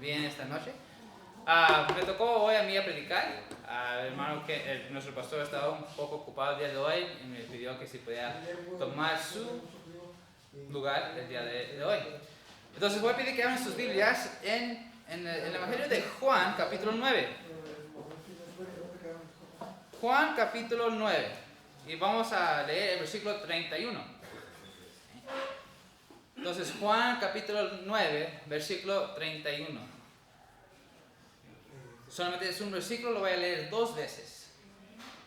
bien esta noche. Me tocó hoy a mí a predicar. Hermano, nuestro pastor estaba un poco ocupado el día de hoy y me pidió que si podía tomar su lugar el día de hoy. Entonces voy a pedir que abran sus Biblias en el Evangelio de Juan, capítulo 9. Juan, capítulo 9. Y vamos a leer el versículo 31. Entonces, Juan, capítulo 9, versículo 31. Solamente es un versículo, lo voy a leer 2 veces.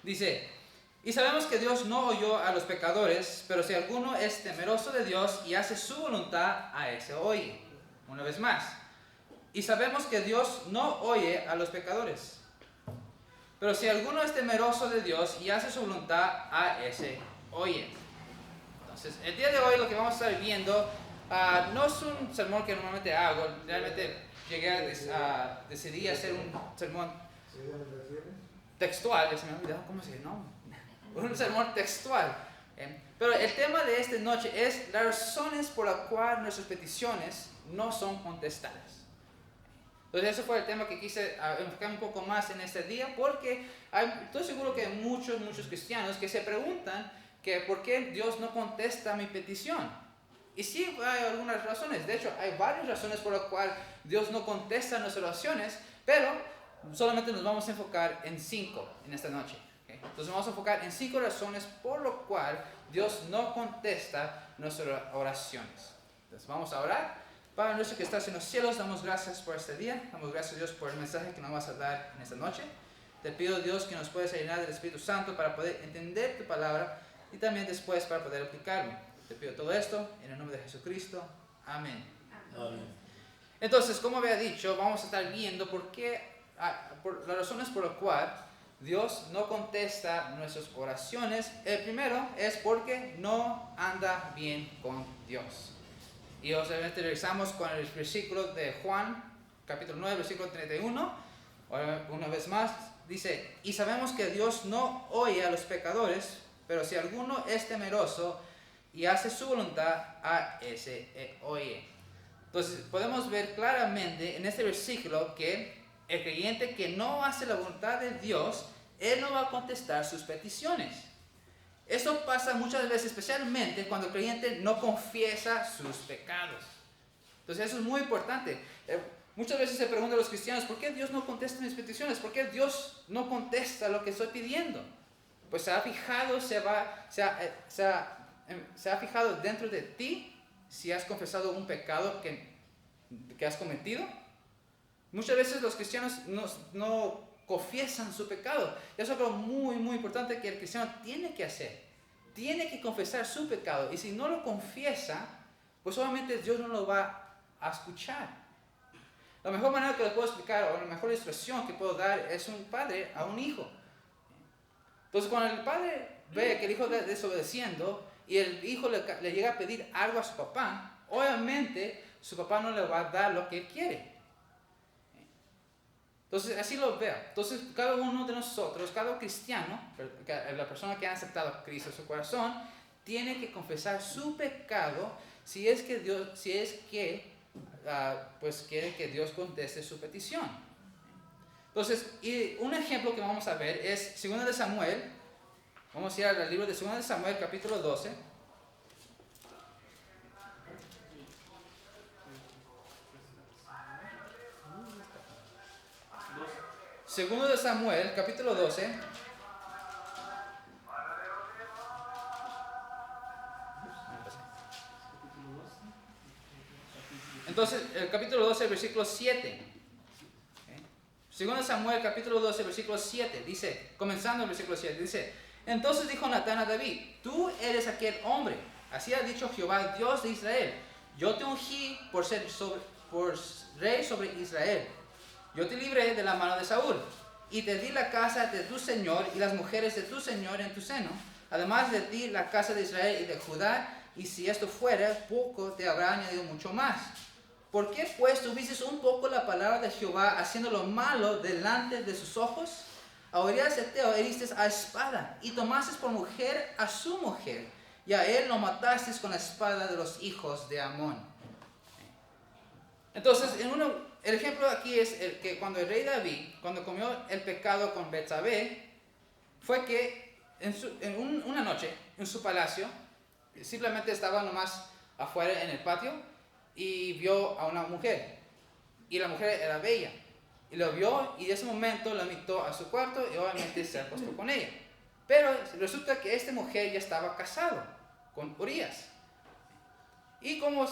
Dice: y sabemos que Dios no oyó a los pecadores, pero si alguno es temeroso de Dios y hace su voluntad, a ese oye. Una vez más. Y sabemos que Dios no oye a los pecadores, pero si alguno es temeroso de Dios y hace su voluntad, a ese oye. Entonces, el día de hoy lo que vamos a estar viendo no es un sermón que normalmente hago. Realmente decidí hacer un sermón textual. Se me ha olvidado cómo se llama. Un sermón textual. Pero el tema de esta noche es las razones por las cuales nuestras peticiones no son contestadas. Entonces ese fue el tema que quise enfocar un poco más en este día, porque estoy seguro que hay muchos cristianos que se preguntan que por qué Dios no contesta mi petición. Y sí hay algunas razones, de hecho hay varias razones por las cuales Dios no contesta nuestras oraciones, pero solamente nos vamos a enfocar en 5 en esta noche. ¿Okay? Entonces vamos a enfocar en 5 razones por las cuales Dios no contesta nuestras oraciones. Entonces vamos a orar. Padre nuestro que estás en los cielos, damos gracias por este día, damos gracias a Dios por el mensaje que nos vas a dar en esta noche. Te pido, Dios, que nos puedas llenar del Espíritu Santo para poder entender tu palabra y también después para poder aplicarlo. Te pido todo esto en el nombre de Jesucristo. Amén. Amén. Entonces, como había dicho, vamos a estar viendo por las razones por las cuales Dios no contesta nuestras oraciones. El primero es porque no anda bien con Dios. Y obviamente regresamos con el versículo de Juan, capítulo 9, versículo 31. Una vez más, dice: y sabemos que Dios no oye a los pecadores, pero si alguno es temeroso y hace su voluntad, a ese oye. Entonces podemos ver claramente en este versículo que el creyente que no hace la voluntad de Dios, Él no va a contestar sus peticiones. Esto pasa muchas veces, especialmente cuando el creyente no confiesa sus pecados. Entonces eso es muy importante. Muchas veces se preguntan a los cristianos: ¿por qué Dios no contesta mis peticiones? ¿Por qué Dios no contesta lo que estoy pidiendo? Pues se ha fijado dentro de ti si has confesado un pecado que has cometido. Muchas veces los cristianos no confiesan su pecado. Eso es algo muy importante que el cristiano tiene que hacer. Tiene que confesar su pecado. Y si no lo confiesa, pues obviamente Dios no lo va a escuchar. La mejor manera que les puedo explicar, o la mejor ilustración que puedo dar, es un padre a un hijo. Entonces cuando el padre ve que el hijo está desobedeciendo y el hijo le llega a pedir algo a su papá, obviamente su papá no le va a dar lo que él quiere. Entonces, así lo veo. Entonces, cada uno de nosotros, cada cristiano, la persona que ha aceptado a Cristo en su corazón, tiene que confesar su pecado si es que pues quiere que Dios conteste su petición. Entonces, y un ejemplo que vamos a ver es 2 de Samuel. Vamos a ir al libro de 2 de Samuel, capítulo 12. Segundo de Samuel, capítulo 12. Entonces, el capítulo 12, versículo 7. Segundo de Samuel, capítulo 12, versículo 7. Dice, comenzando el versículo 7, dice: entonces dijo Natán a David: tú eres aquel hombre. Así ha dicho Jehová, Dios de Israel: yo te ungí por rey sobre Israel. Yo te libré de la mano de Saúl, y te di la casa de tu señor y las mujeres de tu señor en tu seno. Además de ti la casa de Israel y de Judá, y si esto fuera poco, te habrá añadido mucho más. ¿Por qué pues tuviste un poco la palabra de Jehová, haciendo lo malo delante de sus ojos? A Urias Heteo heriste a espada, y tomaste por mujer a su mujer, y a él lo mataste con la espada de los hijos de Amón. Entonces, en el ejemplo aquí es que cuando el rey David, cuando comió el pecado con Betsabé, fue que una noche en su palacio, simplemente estaba nomás afuera en el patio y vio a una mujer. Y la mujer era bella. Y lo vio y en ese momento la invitó a su cuarto y obviamente se acostó con ella. Pero resulta que esta mujer ya estaba casado con Urías. Y como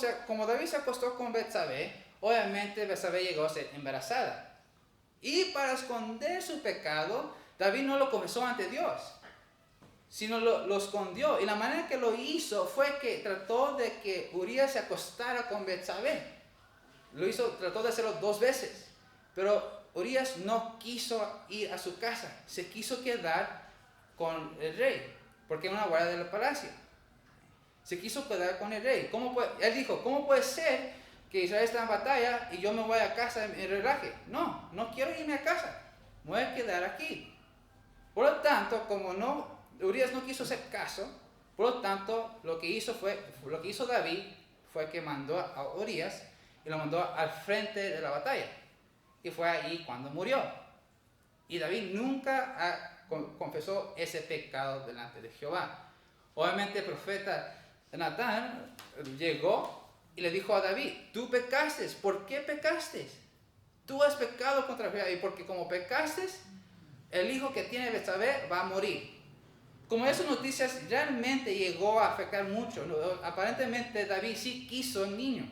David se acostó con Betsabé, obviamente Betsabé llegó a ser embarazada. Y para esconder su pecado, David no lo confesó ante Dios, sino lo escondió. Y la manera que lo hizo fue que trató de que Urías se acostara con Betsabé. Trató de hacerlo 2 veces. Pero Urías no quiso ir a su casa, se quiso quedar con el rey, porque era una guardia del palacio. Se quiso quedar con el rey. Él dijo, ¿cómo puede ser que Israel está en batalla y yo me voy a casa en relaje? No quiero irme a casa, me voy a quedar aquí. Por lo tanto, Urías no quiso hacer caso, por lo tanto, lo que hizo David fue que mandó a Urías y lo mandó al frente de la batalla. Y fue ahí cuando murió. Y David nunca confesó ese pecado delante de Jehová. Obviamente el profeta Natán llegó y le dijo a David, tú pecaste. ¿Por qué pecaste? Tú has pecado contra Jehová. Y porque como pecaste, el hijo que tiene Betsabé va a morir. Como esas noticias realmente llegó a afectar mucho. Aparentemente David sí quiso el niño.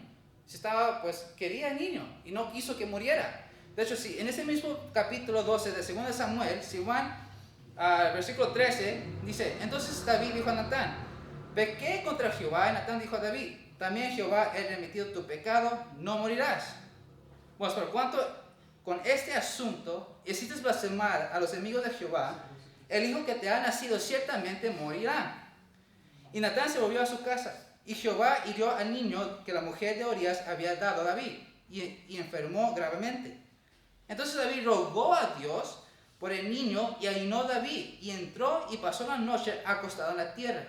Quería el niño y no quiso que muriera. De hecho, sí, en ese mismo capítulo 12 de 2 Samuel, si van al versículo 13, dice, entonces David dijo a Natán, pequé contra Jehová, y Natán dijo a David, también Jehová ha remitido tu pecado, no morirás. Pues por cuanto con este asunto hiciste blasfemar a los enemigos de Jehová, el hijo que te ha nacido ciertamente morirá. Y Natán se volvió a su casa, y Jehová hirió al niño que la mujer de Urías había dado a David, y enfermó gravemente. Entonces David rogó a Dios por el niño y ayunó David y entró y pasó la noche acostado en la tierra.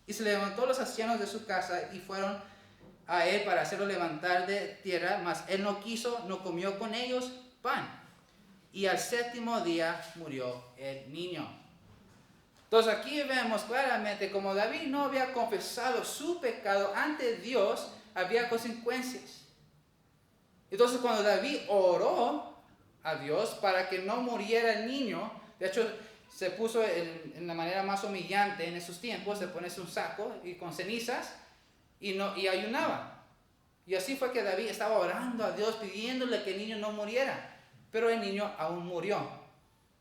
Y se levantó los ancianos de su casa y fueron a él para hacerlo levantar de tierra, mas él no quiso, no comió con ellos pan. Y al 7º día murió el niño. Entonces aquí vemos claramente como David no había confesado su pecado ante Dios, había consecuencias. Entonces cuando David oró a Dios para que no muriera el niño, de hecho se puso en la manera más humillante en esos tiempos, se pone un saco y con cenizas y ayunaba. Y así fue que David estaba orando a Dios pidiéndole que el niño no muriera, pero el niño aún murió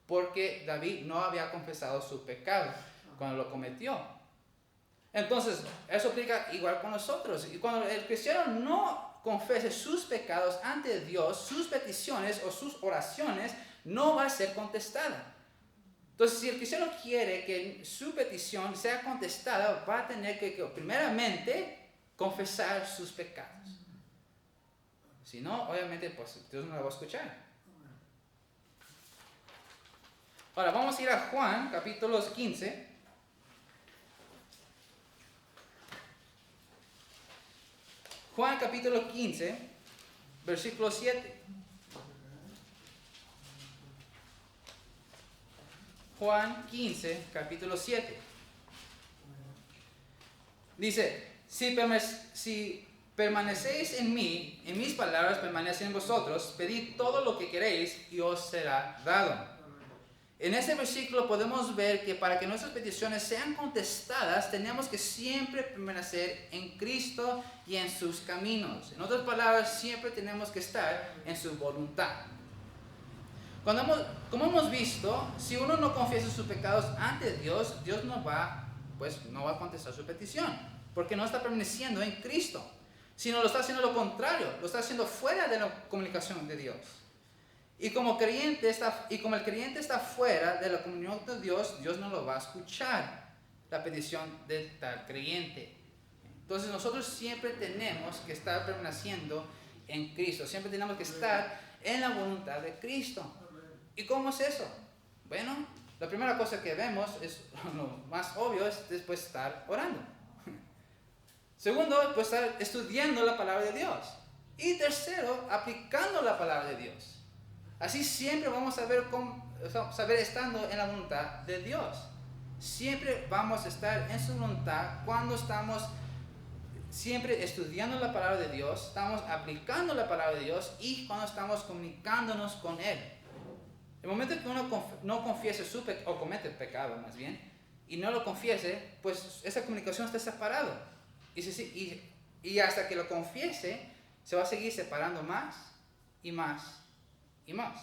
porque David no había confesado su pecado cuando lo cometió. Entonces eso aplica igual con nosotros, y cuando el cristiano no confese sus pecados ante Dios, sus peticiones o sus oraciones no va a ser contestada. Entonces, si el cristiano quiere que su petición sea contestada, va a tener que primeramente confesar sus pecados. Si no, obviamente, pues Dios no la va a escuchar. Ahora, vamos a ir a Juan, capítulo 15. Juan capítulo 15, versículo 7. Juan 15, capítulo 7. Dice, si permanecéis en mí, en mis palabras permanecen en vosotros, pedid todo lo que queréis y os será dado. En este versículo podemos ver que para que nuestras peticiones sean contestadas, tenemos que siempre permanecer en Cristo y en sus caminos. En otras palabras, siempre tenemos que estar en su voluntad. Como hemos visto, si uno no confiesa sus pecados ante Dios, Dios no va a contestar su petición, porque no está permaneciendo en Cristo, sino lo está haciendo lo contrario, lo está haciendo fuera de la comunicación de Dios. Y como el creyente está fuera de la comunión de Dios, Dios no lo va a escuchar la petición de tal creyente. Entonces nosotros siempre tenemos que estar permaneciendo en Cristo, siempre tenemos que estar en la voluntad de Cristo. ¿Y cómo es eso? Bueno, la primera cosa que vemos, lo más obvio, es después estar orando. Segundo, pues estar estudiando la palabra de Dios. Y tercero, aplicando la palabra de Dios. Así siempre vamos a saber estando en la voluntad de Dios. Siempre vamos a estar en su voluntad cuando estamos siempre estudiando la palabra de Dios, estamos aplicando la palabra de Dios y cuando estamos comunicándonos con Él. El momento que uno no confiese o comete el pecado más bien, y no lo confiese, pues esa comunicación está separada. Y hasta que lo confiese, se va a seguir separando más y más y más.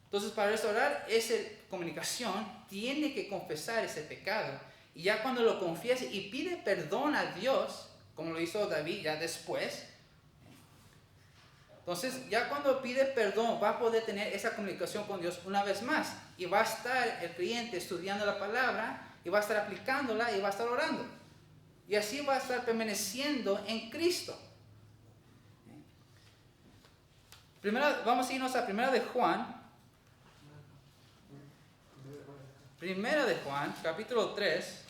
Entonces, para restaurar esa comunicación, tiene que confesar ese pecado. Y ya cuando lo confiese y pide perdón a Dios, como lo hizo David ya después, entonces ya cuando pide perdón va a poder tener esa comunicación con Dios una vez más. Y va a estar el creyente estudiando la palabra, y va a estar aplicándola, y va a estar orando. Y así va a estar permaneciendo en Cristo. Primero, vamos a irnos a 1 de Juan. 1 de Juan, capítulo 3,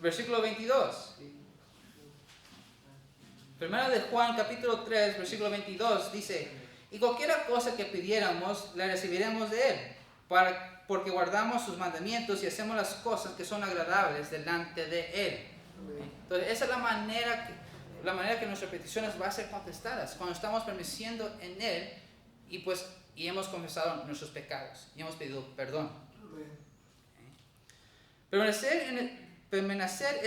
versículo 22. 1 de Juan, capítulo 3, versículo 22 dice: y cualquier cosa que pidiéramos, la recibiremos de Él, porque guardamos sus mandamientos y hacemos las cosas que son agradables delante de Él. Entonces, esa es la manera que nuestras peticiones van a ser contestadas, cuando estamos permaneciendo en Él y hemos confesado nuestros pecados y hemos pedido perdón. Permanecer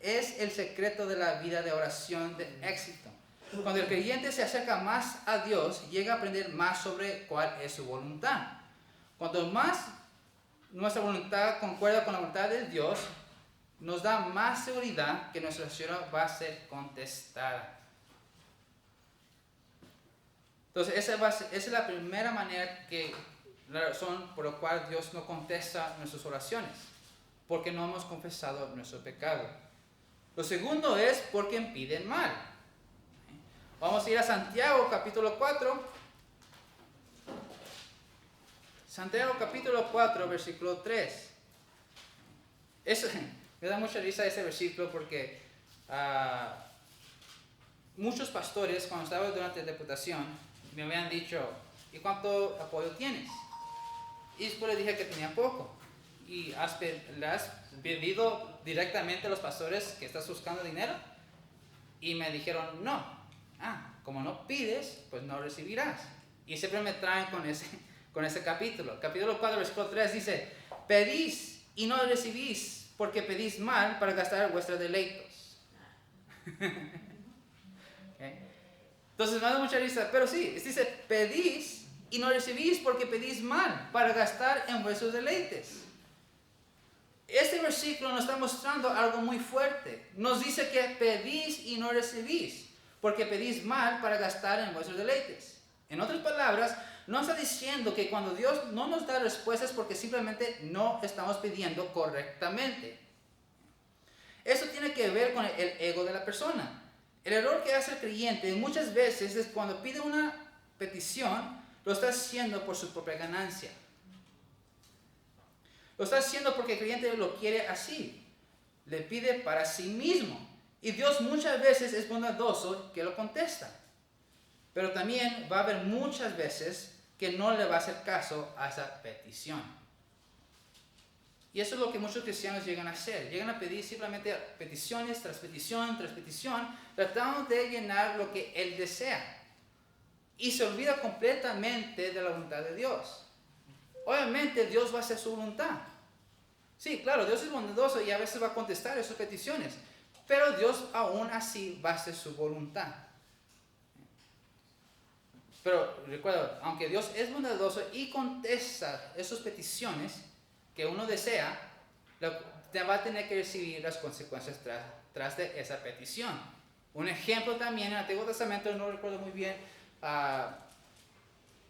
es el secreto de la vida de oración de éxito. Cuando el creyente se acerca más a Dios, llega a aprender más sobre cuál es su voluntad. Cuanto más nuestra voluntad concuerda con la voluntad de Dios, nos da más seguridad que nuestra oración va a ser contestada. Entonces, esa es la primera manera la razón por la cual Dios no contesta nuestras oraciones, porque no hemos confesado nuestro pecado. Lo segundo es porque impiden mal. Vamos a ir a Santiago capítulo 4. Santiago capítulo 4, versículo 3. Me da mucha risa ese versículo porque muchos pastores, cuando estaba durante la deputación, me habían dicho: ¿y cuánto apoyo tienes? Y después le dije que tenía poco. ¿Y le has pedido directamente a los pastores que estás buscando dinero? Y me dijeron: no. Como no pides, pues no recibirás. Y siempre me traen con ese capítulo. Capítulo 4, versículo 3 dice: pedís y no recibís, porque pedís mal para gastar vuestros deleitos. ¿Okay? Entonces me da mucha risa, pero sí, dice: pedís y no recibís porque pedís mal para gastar en vuestros deleites. Este versículo nos está mostrando algo muy fuerte. Nos dice que pedís y no recibís porque pedís mal para gastar en vuestros deleites. En otras palabras, no está diciendo que cuando Dios no nos da respuestas porque simplemente no estamos pidiendo correctamente. Eso tiene que ver con el ego de la persona. El error que hace el creyente muchas veces es cuando pide una petición, lo está haciendo por su propia ganancia. Lo está haciendo porque el creyente lo quiere así. Le pide para sí mismo. Y Dios muchas veces es bondadoso que lo contesta. Pero también va a haber muchas veces que no le va a hacer caso a esa petición. Y eso es lo que muchos cristianos llegan a hacer. Llegan a pedir simplemente peticiones tras petición tras petición, tratando de llenar lo que Él desea. Y se olvida completamente de la voluntad de Dios. Obviamente Dios va a hacer su voluntad. Sí, claro, Dios es bondadoso y a veces va a contestar esas peticiones. Pero Dios aún así va a hacer su voluntad. Pero recuerda, aunque Dios es bondadoso y contesta esas peticiones que uno desea, va a tener que recibir las consecuencias tras de esa petición. Un ejemplo también en el Antiguo Testamento, no recuerdo muy bien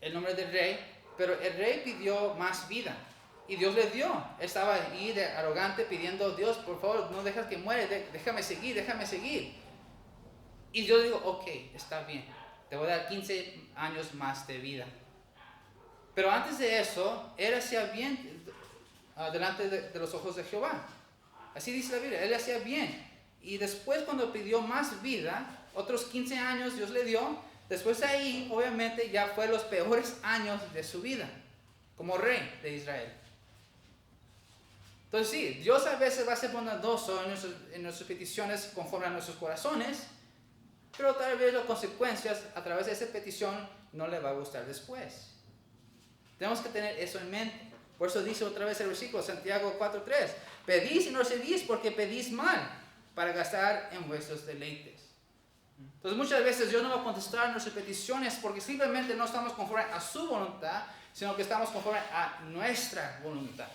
el nombre del rey, pero el rey pidió más vida. Y Dios le dio. Estaba ahí de arrogante pidiendo: Dios, por favor, no dejes que muera, déjame seguir. Y Dios dijo: ok, está bien, te voy a dar 15 años más de vida. Pero antes de eso, él hacía bien delante de los ojos de Jehová. Así dice la Biblia, él hacía bien. Y después cuando pidió más vida, otros 15 años Dios le dio. Después de ahí, obviamente, ya fue los peores años de su vida como rey de Israel. Entonces sí, Dios a veces va a ser bondadoso en nuestras peticiones conforme a nuestros corazones, pero tal vez las consecuencias a través de esa petición no le va a gustar después. Tenemos que tener eso en mente. Por eso dice otra vez el versículo, Santiago 4:3, pedís y no recibís porque pedís mal, para gastar en vuestros deleites. Entonces muchas veces Dios no va a contestar nuestras peticiones porque simplemente no estamos conforme a su voluntad, sino que estamos conforme a nuestra voluntad.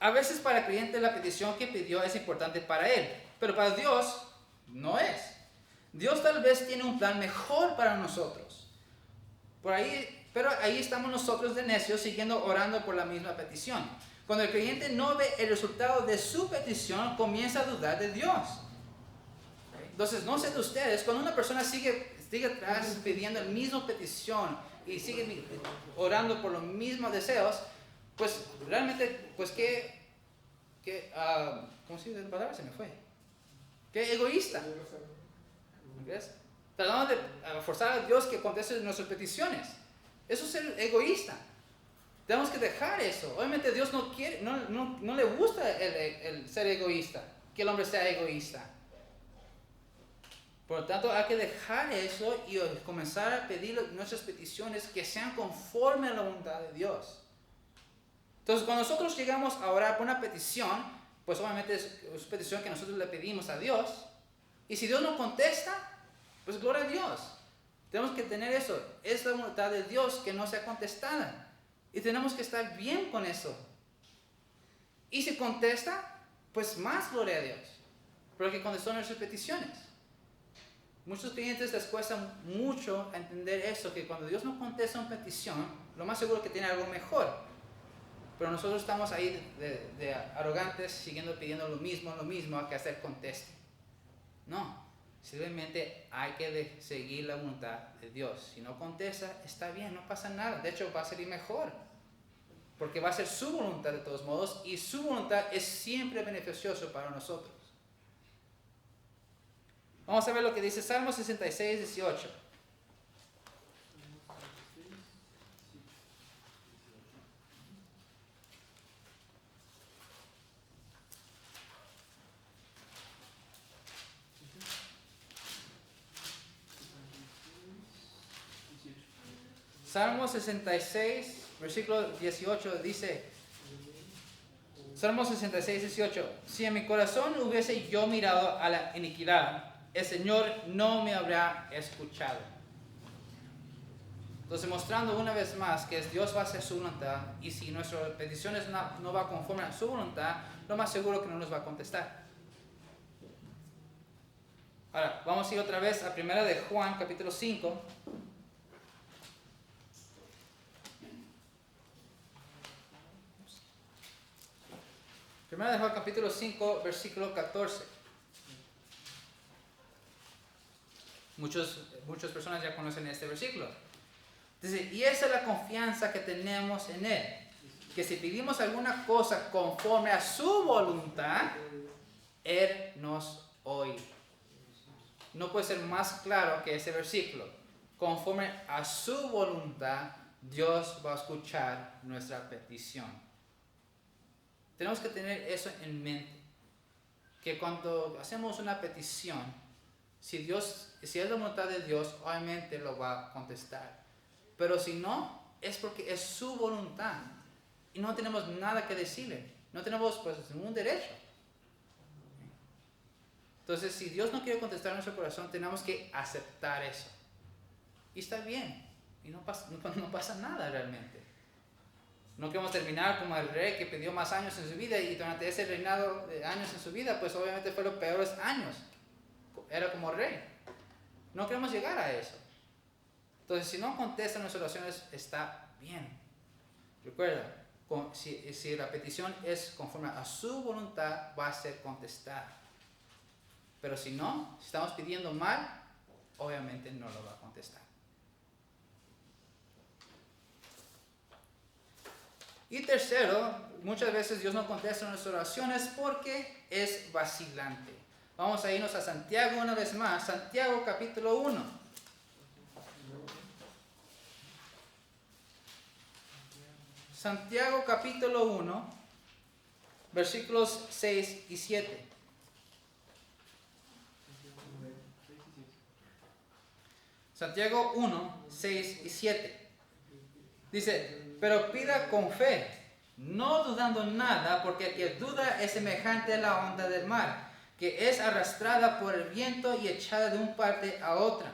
A veces para el creyente la petición que pidió es importante para él, pero para Dios no es. Dios tal vez tiene un plan mejor para nosotros. Pero ahí estamos nosotros de necios siguiendo orando por la misma petición. Cuando el creyente no ve el resultado de su petición, comienza a dudar de Dios. Entonces, no sé de ustedes, cuando una persona sigue atrás pidiendo la misma petición y sigue orando por los mismos deseos, pues realmente, pues ¿cómo se dice la palabra? Se me fue. Qué egoísta. ¿Ves? Tratando de forzar a Dios que conteste nuestras peticiones. Eso es ser egoísta. Tenemos que dejar eso. Obviamente Dios no quiere, no le gusta el ser egoísta, que el hombre sea egoísta. Por lo tanto, hay que dejar eso y comenzar a pedir nuestras peticiones que sean conforme a la voluntad de Dios. Entonces, cuando nosotros llegamos a orar por una petición, pues obviamente es petición que nosotros le pedimos a Dios. Y si Dios no contesta, pues gloria a Dios. Tenemos que tener eso. Es la voluntad de Dios que no sea contestada. Y tenemos que estar bien con eso. Y si contesta, pues más gloria a Dios. Porque contestó nuestras peticiones. Muchos clientes les cuesta mucho entender eso, que cuando Dios no contesta una petición, lo más seguro es que tiene algo mejor. Pero nosotros estamos ahí de arrogantes, siguiendo pidiendo lo mismo, a que hacer conteste. No, simplemente hay que seguir la voluntad de Dios. Si no contesta, está bien, no pasa nada. De hecho, va a salir mejor. Porque va a ser su voluntad de todos modos, y su voluntad es siempre beneficioso para nosotros. Vamos a ver lo que dice Salmo 66, 18. Salmo 66, versículo 18 dice, Salmo 66, 18, si en mi corazón hubiese yo mirado a la iniquidad, el Señor no me habrá escuchado. Entonces, mostrando una vez más que Dios va a hacer su voluntad, y si nuestras peticiones no va conforme a su voluntad, lo más seguro que no nos va a contestar. Ahora, vamos a ir otra vez a 1 de Juan, capítulo 5. Primera de Juan capítulo 5, versículo 14. Muchas personas ya conocen este versículo. Dice, y esa es la confianza que tenemos en Él, que si pedimos alguna cosa conforme a su voluntad, Él nos oye. No puede ser más claro que ese versículo. Conforme a su voluntad, Dios va a escuchar nuestra petición. Tenemos que tener eso en mente, que cuando hacemos una petición, si es la voluntad de Dios, obviamente lo va a contestar. Pero si no, es porque es su voluntad y no tenemos nada que decirle, no tenemos pues ningún derecho. Entonces, si Dios no quiere contestar nuestro corazón, tenemos que aceptar eso. Y está bien, y no pasa nada realmente. No queremos terminar como el rey que pidió más años en su vida, y durante ese reinado de años en su vida, pues obviamente fue los peores años. Era como rey. No queremos llegar a eso. Entonces, si no contesta nuestras oraciones, está bien. Recuerda, si la petición es conforme a su voluntad, va a ser contestada. Pero si no, si estamos pidiendo mal, obviamente no lo va a contestar. Y tercero, muchas veces Dios no contesta nuestras oraciones porque es vacilante. Vamos a irnos a Santiago una vez más. Santiago capítulo 1. Santiago capítulo 1, versículos 6 y 7. Santiago 1, 6 y 7. Dice, pero pida con fe, no dudando nada, porque el que duda es semejante a la onda del mar, que es arrastrada por el viento y echada de una parte a otra.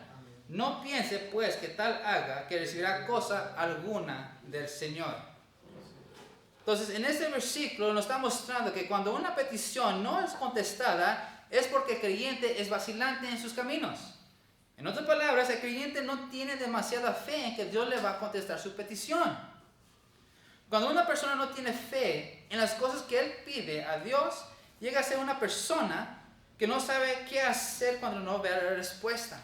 No piense pues que tal haga, que recibirá cosa alguna del Señor. Entonces, en este versículo nos está mostrando que cuando una petición no es contestada, es porque el creyente es vacilante en sus caminos. En otras palabras, el creyente no tiene demasiada fe en que Dios le va a contestar su petición. Cuando una persona no tiene fe en las cosas que él pide a Dios, llega a ser una persona que no sabe qué hacer cuando no ve la respuesta.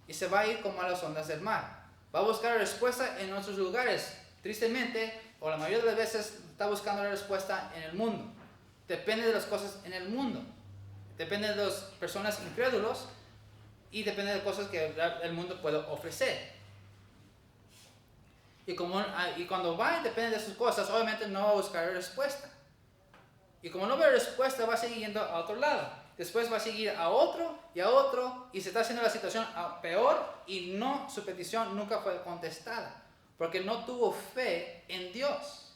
Y se va a ir como a las ondas del mar. Va a buscar la respuesta en otros lugares. Tristemente, o la mayoría de las veces, está buscando la respuesta en el mundo. Depende de las cosas en el mundo. Depende de las personas incrédulos. Y depende de cosas que el mundo puede ofrecer. Y cuando va y depende de sus cosas, obviamente no va a buscar la respuesta. Y como no ve la respuesta, va a seguir yendo a otro lado. Después va a seguir a otro, y se está haciendo la situación peor, y su petición nunca fue contestada. Porque no tuvo fe en Dios.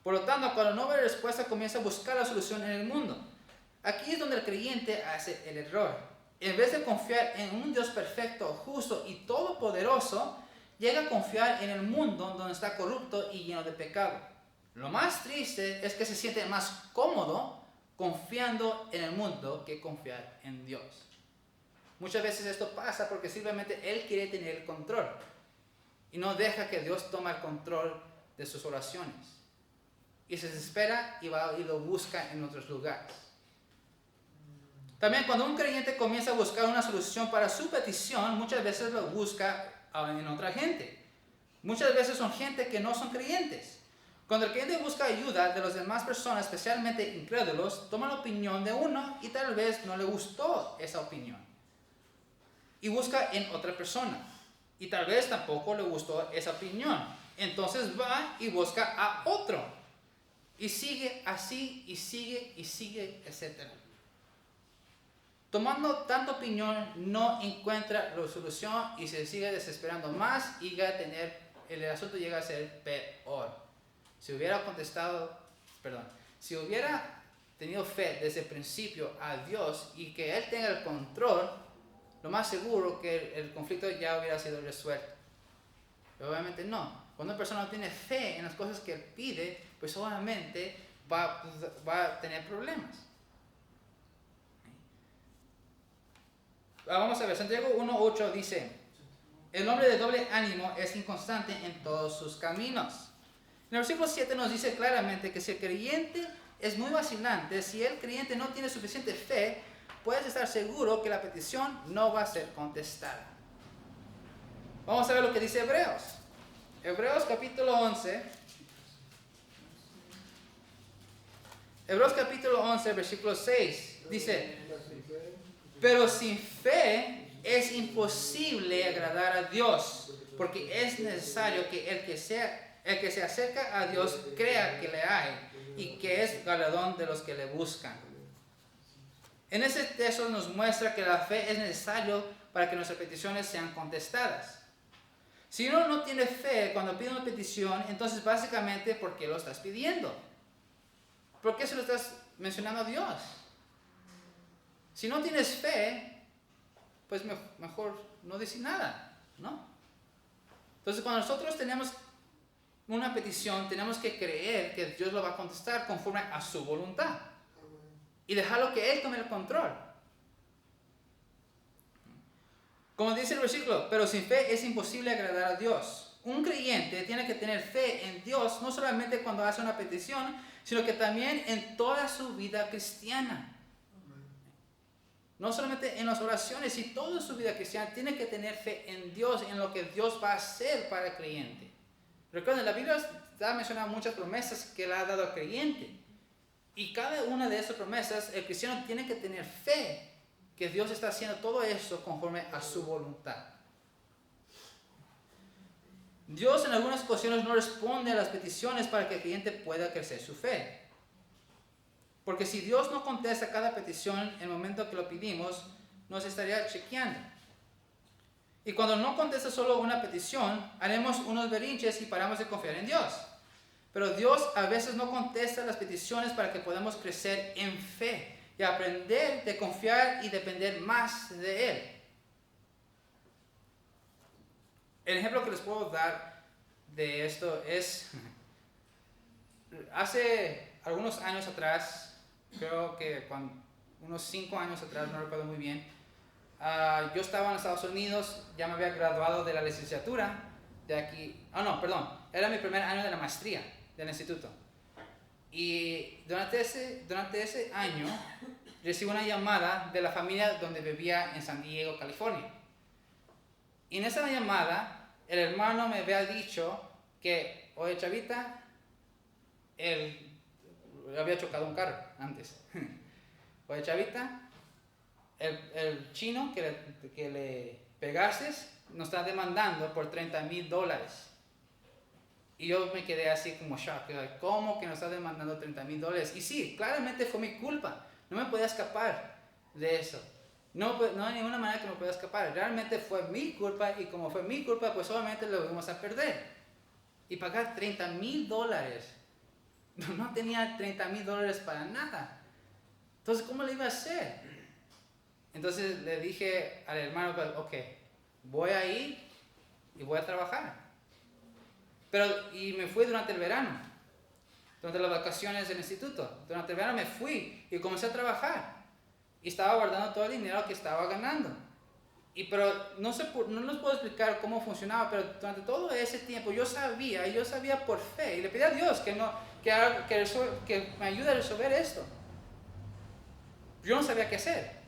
Por lo tanto, cuando no ve la respuesta, comienza a buscar la solución en el mundo. Aquí es donde el creyente hace el error. En vez de confiar en un Dios perfecto, justo y todopoderoso, llega a confiar en el mundo donde está corrupto y lleno de pecado. Lo más triste es que se siente más cómodo confiando en el mundo que confiar en Dios. Muchas veces esto pasa porque simplemente él quiere tener el control y no deja que Dios tome el control de sus oraciones. Y se desespera y va y lo busca en otros lugares. También cuando un creyente comienza a buscar una solución para su petición, muchas veces lo busca en otra gente. Muchas veces son gente que no son creyentes. Cuando el creyente busca ayuda de las demás personas, especialmente incrédulos, toma la opinión de uno y tal vez no le gustó esa opinión. Y busca en otra persona. Y tal vez tampoco le gustó esa opinión. Entonces va y busca a otro. Y sigue así, y sigue, etc. Tomando tanta opinión, no encuentra la solución y se sigue desesperando más y el asunto llega a ser peor. Si hubiera tenido fe desde el principio a Dios y que Él tenga el control, lo más seguro que el conflicto ya hubiera sido resuelto. Pero obviamente no. Cuando una persona no tiene fe en las cosas que Él pide, pues obviamente va a tener problemas. Vamos a ver, Santiago 1:8 dice, el hombre de doble ánimo es inconstante en todos sus caminos. En el versículo 7 nos dice claramente que si el creyente es muy vacilante, si el creyente no tiene suficiente fe, puedes estar seguro que la petición no va a ser contestada. Vamos a ver lo que dice Hebreos. Hebreos capítulo 11. Hebreos capítulo 11, versículo 6. Dice, pero sin fe es imposible agradar a Dios, porque es necesario que el que se acerca a Dios crea que le hay y que es galardón de los que le buscan. En ese texto nos muestra que la fe es necesario para que nuestras peticiones sean contestadas. Si uno no tiene fe cuando pide una petición, entonces básicamente, ¿por qué lo estás pidiendo? ¿Por qué se lo estás mencionando a Dios? Si no tienes fe, pues mejor no decir nada, ¿no? Entonces, cuando nosotros tenemos una petición, tenemos que creer que Dios lo va a contestar conforme a su voluntad. Y dejarlo que Él tome el control. Como dice el versículo, pero sin fe es imposible agradar a Dios. Un creyente tiene que tener fe en Dios, no solamente cuando hace una petición, sino que también en toda su vida cristiana. No solamente en las oraciones, y toda su vida cristiana tiene que tener fe en Dios, en lo que Dios va a hacer para el creyente. Recuerden, la Biblia está mencionando muchas promesas que Él ha dado al creyente. Y cada una de esas promesas, el cristiano tiene que tener fe que Dios está haciendo todo eso conforme a su voluntad. Dios en algunas ocasiones no responde a las peticiones para que el creyente pueda crecer su fe. Porque si Dios no contesta cada petición en el momento que lo pedimos, nos estaría chequeando. Y cuando no contesta solo una petición, haremos unos berrinches y paramos de confiar en Dios. Pero Dios a veces no contesta las peticiones para que podamos crecer en fe y aprender de confiar y depender más de Él. El ejemplo que les puedo dar de esto es, hace algunos años atrás, creo que unos 5 años atrás, no recuerdo muy bien, yo estaba en Estados Unidos, ya me había graduado de la licenciatura de aquí, era mi primer año de la maestría del instituto. Y durante ese año recibí una llamada de la familia donde vivía en San Diego, California. Y en esa llamada, el hermano me había dicho que, oye Chavita, él había chocado un carro antes. Oye Chavita, el chino que le pegaste nos está demandando por $30,000. Y yo me quedé así como shock. ¿Cómo que nos está demandando $30,000? Y sí, claramente fue mi culpa. No me podía escapar de eso. No hay ninguna manera que me pueda escapar. Realmente fue mi culpa y como fue mi culpa, pues obviamente lo íbamos a perder. Y pagar $30,000. No tenía $30,000 para nada. Entonces, ¿cómo le iba a hacer? Entonces le dije al hermano, ok, voy a ir y voy a trabajar. Y me fui durante el verano, durante las vacaciones del instituto. Durante el verano me fui y comencé a trabajar. Y estaba guardando todo el dinero que estaba ganando. Pero no les puedo explicar cómo funcionaba, pero durante todo ese tiempo yo sabía por fe. Y le pedí a Dios que me ayude a resolver esto. Yo no sabía qué hacer.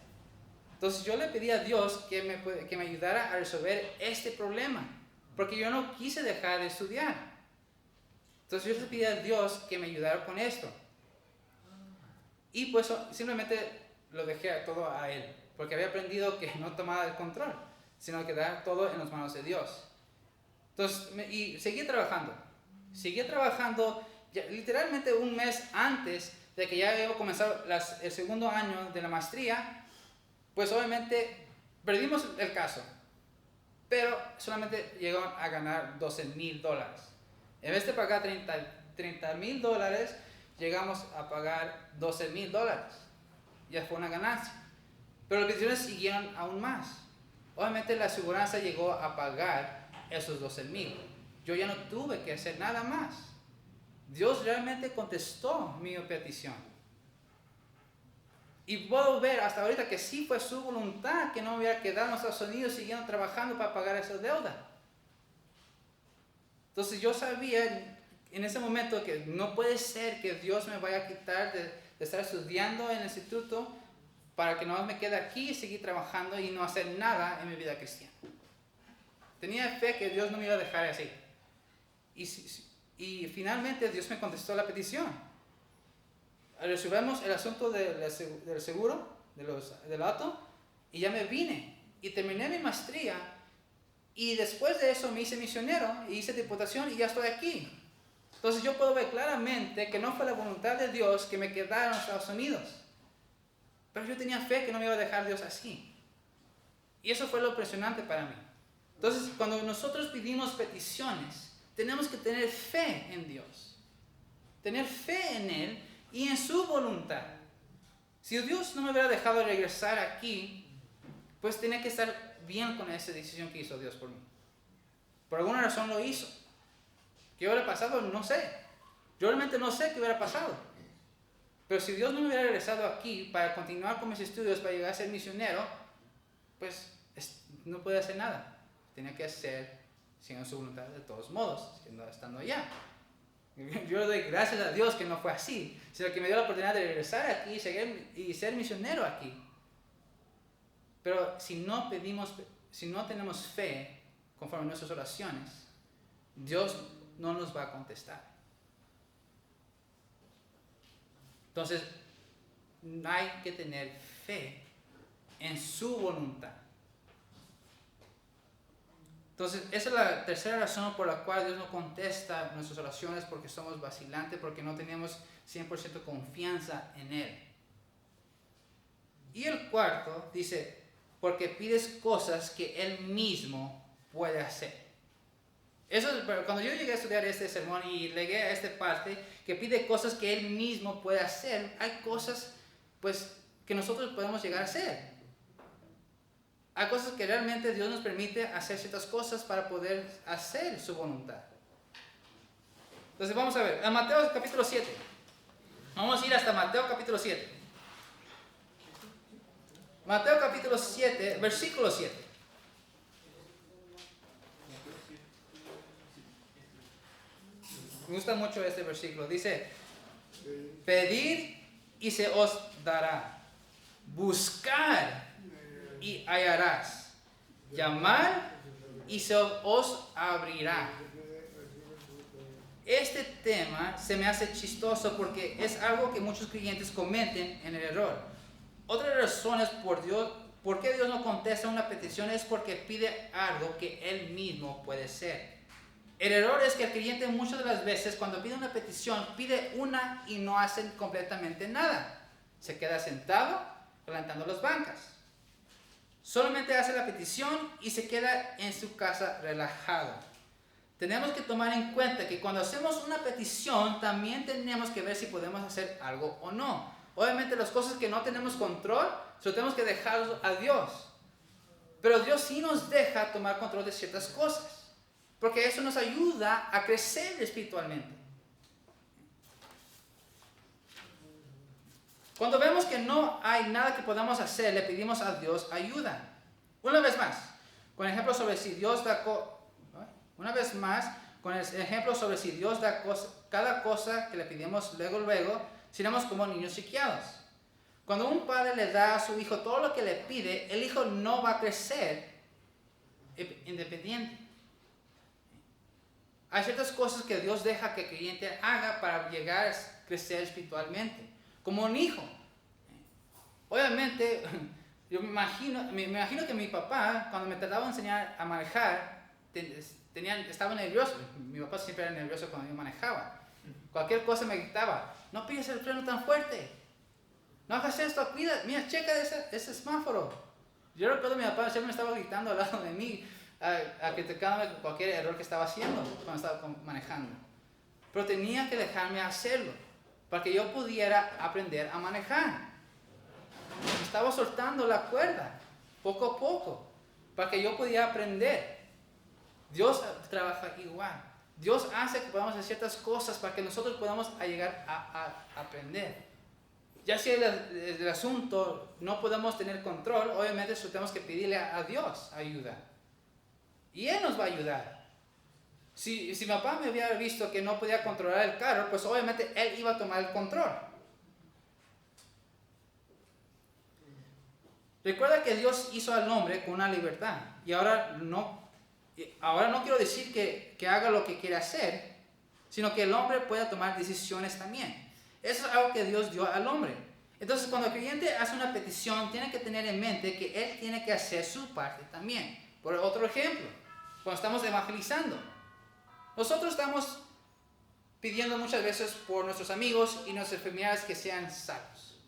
Entonces yo le pedí a Dios que me ayudara a resolver este problema. Porque yo no quise dejar de estudiar. Entonces yo le pedí a Dios que me ayudara con esto. Y pues simplemente lo dejé todo a Él. Porque había aprendido que no tomaba el control, sino que dar todo en las manos de Dios. Entonces, y seguí trabajando. Literalmente un mes antes de que ya iba a comenzar el segundo año de la maestría, pues obviamente perdimos el caso. Pero solamente llegaron a ganar $12,000. En vez de pagar $30,000, llegamos a pagar $12,000. Ya fue una ganancia. Pero las peticiones siguieron aún más. Obviamente la aseguranza llegó a pagar esos $12,000. Yo ya no tuve que hacer nada más. Dios realmente contestó mi petición. Y puedo ver hasta ahorita que sí fue su voluntad que no me hubiera quedado en Estados Unidos siguiendo trabajando para pagar esa deuda. Entonces yo sabía en ese momento que no puede ser que Dios me vaya a quitar de estar estudiando en el instituto para que no me quede aquí y seguir trabajando y no hacer nada en mi vida cristiana. Tenía fe que Dios no me iba a dejar así. Y finalmente Dios me contestó la petición. Resolvemos el asunto del seguro, del auto, y ya me vine. Y terminé mi maestría. Y después de eso me hice misionero, y hice diputación y ya estoy aquí. Entonces yo puedo ver claramente que no fue la voluntad de Dios que me quedara en los Estados Unidos. Pero yo tenía fe que no me iba a dejar Dios así. Y eso fue lo impresionante para mí. Entonces, cuando nosotros pedimos peticiones, tenemos que tener fe en Dios. Tener fe en Él y en su voluntad. Si Dios no me hubiera dejado regresar aquí, pues tenía que estar bien con esa decisión que hizo Dios por mí. Por alguna razón lo hizo. ¿Qué hubiera pasado? No sé. Yo realmente no sé qué hubiera pasado. Pero si Dios no me hubiera regresado aquí para continuar con mis estudios, para llegar a ser misionero, pues no podía hacer nada. Tenía que hacer siguiendo su voluntad de todos modos, estando allá. Yo le doy gracias a Dios que no fue así, sino que me dio la oportunidad de regresar aquí y ser misionero aquí. Pero si no tenemos fe conforme a nuestras oraciones, Dios no nos va a contestar. Entonces, hay que tener fe en su voluntad. Entonces, esa es la tercera razón por la cual Dios no contesta nuestras oraciones, porque somos vacilantes, porque no tenemos 100% confianza en Él. Y el cuarto dice, porque pides cosas que Él mismo puede hacer. Eso, cuando yo llegué a estudiar este sermón y llegué a esta parte, que pide cosas que Él mismo puede hacer, hay cosas pues que nosotros podemos llegar a hacer. Hay cosas que realmente Dios nos permite hacer ciertas cosas para poder hacer su voluntad. Entonces vamos a ver, a Mateo capítulo 7. Vamos a ir hasta Mateo capítulo 7. Mateo capítulo 7, versículo 7. Me gusta mucho este versículo. Dice, pedid y se os dará. Buscar y hallarás. Llamar y se os abrirá. Este tema se me hace chistoso porque es algo que muchos creyentes cometen en el error. Otra de las razones por qué Dios no contesta una petición es porque pide algo que Él mismo puede ser. El error es que el creyente muchas de las veces cuando pide una petición, pide una y no hace completamente nada. Se queda sentado, calentando las bancas. Solamente hace la petición y se queda en su casa relajado. Tenemos que tomar en cuenta que cuando hacemos una petición, también tenemos que ver si podemos hacer algo o no. Obviamente las cosas que no tenemos control, solo tenemos que dejarlo a Dios. Pero Dios sí nos deja tomar control de ciertas cosas. Porque eso nos ayuda a crecer espiritualmente. Cuando vemos que no hay nada que podamos hacer, le pedimos a Dios ayuda. Una vez más, con el ejemplo sobre si Dios da cada cosa que le pedimos luego, seremos como niños chiqueados. Cuando un padre le da a su hijo todo lo que le pide, el hijo no va a crecer independiente. Hay ciertas cosas que Dios deja que el creyente haga para llegar a crecer espiritualmente. Como un hijo. Obviamente, yo me imagino que mi papá, cuando me trataba de enseñar a manejar, estaba nervioso. Mi papá siempre era nervioso cuando yo manejaba. Cualquier cosa me gritaba, no pides el freno tan fuerte. No hagas esto, mira, checa ese semáforo. Yo recuerdo que mi papá siempre me estaba gritando al lado de mí, a criticándome por cualquier error que estaba haciendo cuando estaba manejando. Pero tenía que dejarme hacerlo para que yo pudiera aprender a manejar. Me estaba soltando la cuerda poco a poco para que yo pudiera aprender. Dios trabaja igual. Dios hace que podamos hacer ciertas cosas para que nosotros podamos llegar a aprender. Ya si el asunto no podemos tener control, obviamente tenemos que pedirle a Dios ayuda. Y Él nos va a ayudar. Si mi papá me hubiera visto que no podía controlar el carro, pues obviamente Él iba a tomar el control. Recuerda que Dios hizo al hombre con una libertad. Y ahora no quiero decir que haga lo que quiere hacer, sino que el hombre pueda tomar decisiones también. Eso es algo que Dios dio al hombre. Entonces, cuando el creyente hace una petición, tiene que tener en mente que él tiene que hacer su parte también. Por otro ejemplo, cuando estamos evangelizando, nosotros estamos pidiendo muchas veces por nuestros amigos y nuestros familiares que sean salvos.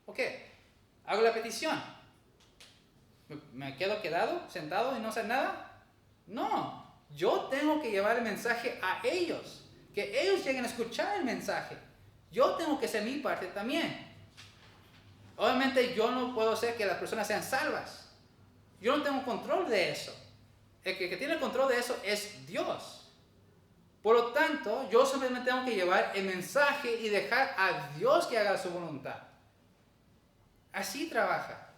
Ok, hago la petición. ¿Me quedo sentado y no hacer nada? No, yo tengo que llevar el mensaje a ellos, que ellos lleguen a escuchar el mensaje. Yo tengo que hacer mi parte también. Obviamente yo no puedo hacer que las personas sean salvas. Yo no tengo control de eso. El que tiene el control de eso es Dios. Por lo tanto, yo simplemente tengo que llevar el mensaje y dejar a Dios que haga su voluntad. Así trabaja.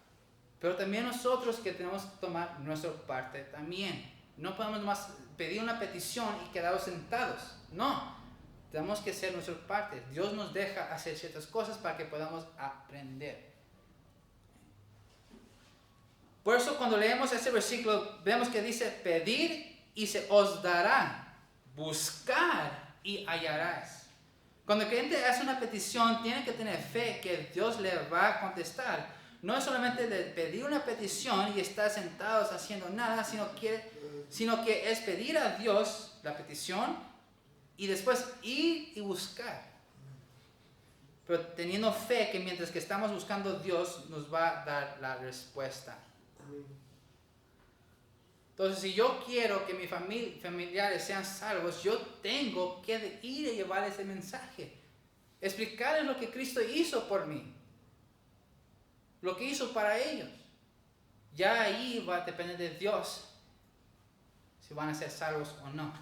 Pero también nosotros que tenemos que tomar nuestra parte también. No podemos más pedir una petición y quedarnos sentados. No. Tenemos que hacer nuestra parte. Dios nos deja hacer ciertas cosas para que podamos aprender. Por eso cuando leemos este versículo, vemos que dice, pedir y se os dará. Buscar y hallarás. Cuando el creyente hace una petición, tiene que tener fe que Dios le va a contestar. No es solamente de pedir una petición y estar sentados haciendo nada, sino que es pedir a Dios la petición y después ir y buscar. Pero teniendo fe que mientras que estamos buscando, Dios nos va a dar la respuesta. Entonces, si yo quiero que mis familiares sean salvos, yo tengo que ir y llevar ese mensaje. Explicarles lo que Cristo hizo por mí. Lo que hizo para ellos. Ya ahí va a depender de Dios si van a ser salvos o no.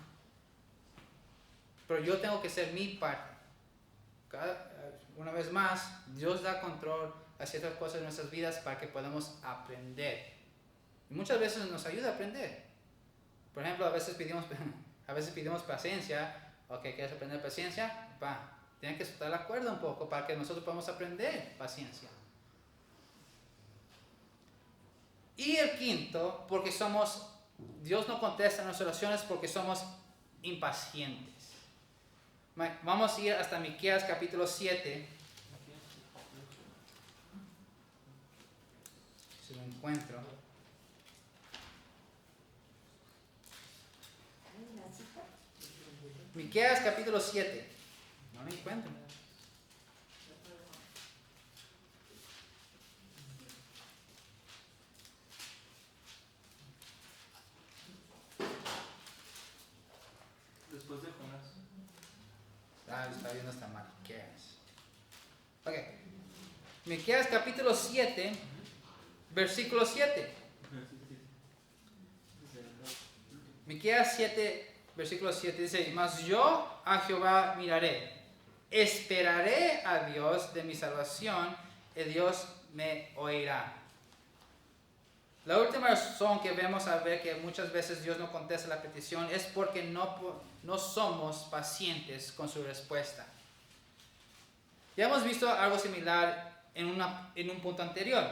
Pero yo tengo que hacer mi parte. Una vez más, Dios da control a ciertas cosas en nuestras vidas para que podamos aprender. Y muchas veces nos ayuda a aprender. Por ejemplo, a veces pedimos paciencia. Ok, ¿quieres aprender paciencia? Tienes que estar de acuerdo un poco para que nosotros podamos aprender paciencia. Y el quinto, porque Dios no contesta nuestras oraciones porque somos impacientes. Vamos a ir hasta Miqueas capítulo 7. Si lo encuentro. Miqueas capítulo 7. No lo encuentro. Después de Jonás. Está viendo hasta Miqueas. Ok. Miqueas capítulo 7, versículo 7. Miqueas 7, versículo 7 dice: Mas yo a Jehová miraré, esperaré a Dios de mi salvación, y Dios me oirá. La última razón que vemos a ver que muchas veces Dios no contesta la petición es porque no somos pacientes con su respuesta. Ya hemos visto algo similar en un punto anterior.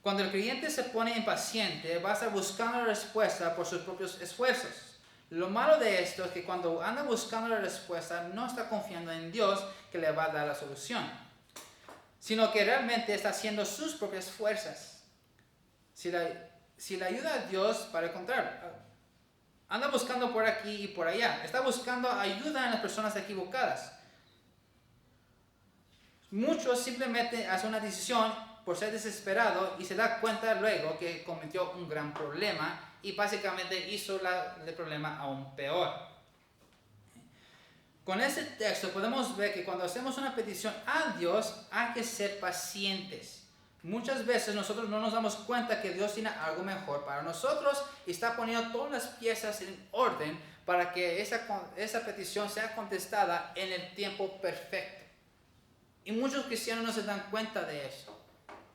Cuando el creyente se pone impaciente, va a estar buscando la respuesta por sus propios esfuerzos. Lo malo de esto es que cuando anda buscando la respuesta, no está confiando en Dios que le va a dar la solución, sino que realmente está haciendo sus propias fuerzas. Si le ayuda a Dios, para el contrario, anda buscando por aquí y por allá. Está buscando ayuda en las personas equivocadas. Muchos simplemente hacen una decisión por ser desesperado y se da cuenta luego que cometió un gran problema y básicamente hizo el problema aún peor. Con este texto podemos ver que cuando hacemos una petición a Dios hay que ser pacientes. Muchas veces nosotros no nos damos cuenta que Dios tiene algo mejor para nosotros y está poniendo todas las piezas en orden para que esa petición sea contestada en el tiempo perfecto. Y muchos cristianos no se dan cuenta de eso.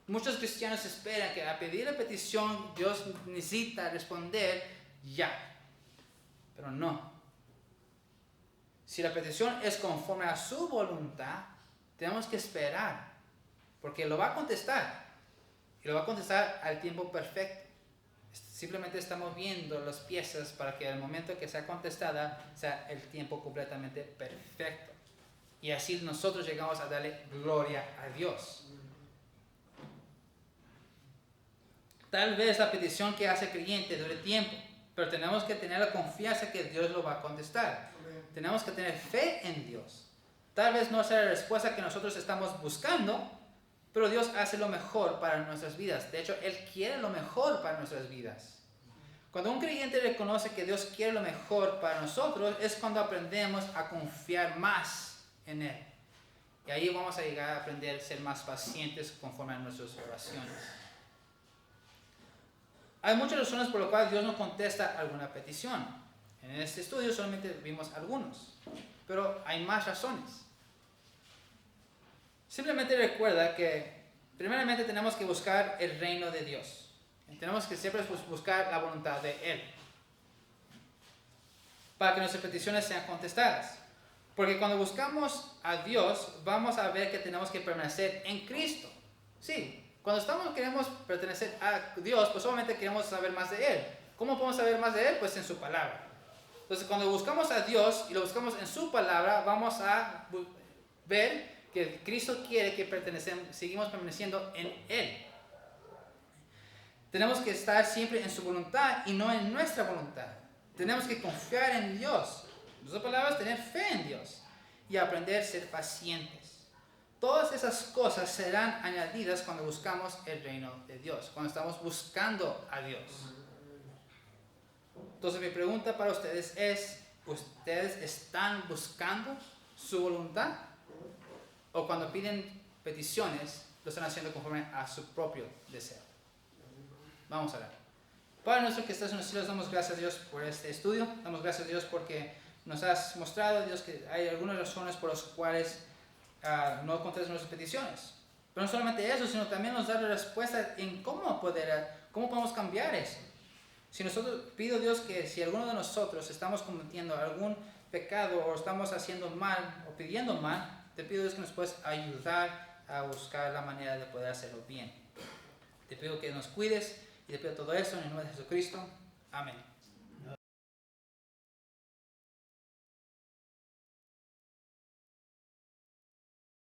Muchos cristianos esperan que a pedir la petición Dios necesita responder ya. Pero no. Si la petición es conforme a su voluntad, tenemos que esperar. Porque lo va a contestar. Y lo va a contestar al tiempo perfecto. Simplemente estamos viendo las piezas para que al momento que sea contestada sea el tiempo completamente perfecto. Y así nosotros llegamos a darle gloria a Dios. Tal vez la petición que hace el creyente dure tiempo, pero tenemos que tener la confianza que Dios lo va a contestar. Tenemos que tener fe en Dios. Tal vez no sea la respuesta que nosotros estamos buscando, pero Dios hace lo mejor para nuestras vidas. De hecho, Él quiere lo mejor para nuestras vidas. Cuando un creyente reconoce que Dios quiere lo mejor para nosotros, es cuando aprendemos a confiar más en Él. Y ahí vamos a llegar a aprender a ser más pacientes conforme a nuestras oraciones. Hay muchas razones por las cuales Dios no contesta alguna petición. En este estudio solamente vimos algunos, pero hay más razones. Simplemente recuerda que primeramente tenemos que buscar el reino de Dios. Tenemos que siempre buscar la voluntad de Él para que nuestras peticiones sean contestadas. Porque cuando buscamos a Dios, vamos a ver que tenemos que permanecer en Cristo. Sí, cuando queremos pertenecer a Dios, pues solamente queremos saber más de Él. ¿Cómo podemos saber más de Él? Pues en su palabra. Entonces, cuando buscamos a Dios y lo buscamos en su palabra, vamos a ver que Cristo quiere que seguimos permaneciendo en Él. Tenemos que estar siempre en su voluntad y no en nuestra voluntad. Tenemos que confiar en Dios. En otras palabras, tener fe en Dios y aprender a ser pacientes. Todas esas cosas serán añadidas cuando buscamos el reino de Dios, cuando estamos buscando a Dios. Entonces mi pregunta para ustedes es, ¿ustedes están buscando su voluntad? ¿O cuando piden peticiones, lo están haciendo conforme a su propio deseo? Vamos a ver. Padre nuestro que estás en los cielos, damos gracias a Dios por este estudio. Damos gracias a Dios porque nos has mostrado, Dios, que hay algunas razones por las cuales no contestas nuestras peticiones. Pero no solamente eso, sino también nos da la respuesta en cómo podemos cambiar eso. Si nosotros, pido Dios que si alguno de nosotros estamos cometiendo algún pecado o estamos haciendo mal o pidiendo mal, te pido Dios que nos puedas ayudar a buscar la manera de poder hacerlo bien. Te pido que nos cuides y te pido todo eso en el nombre de Jesucristo. Amén.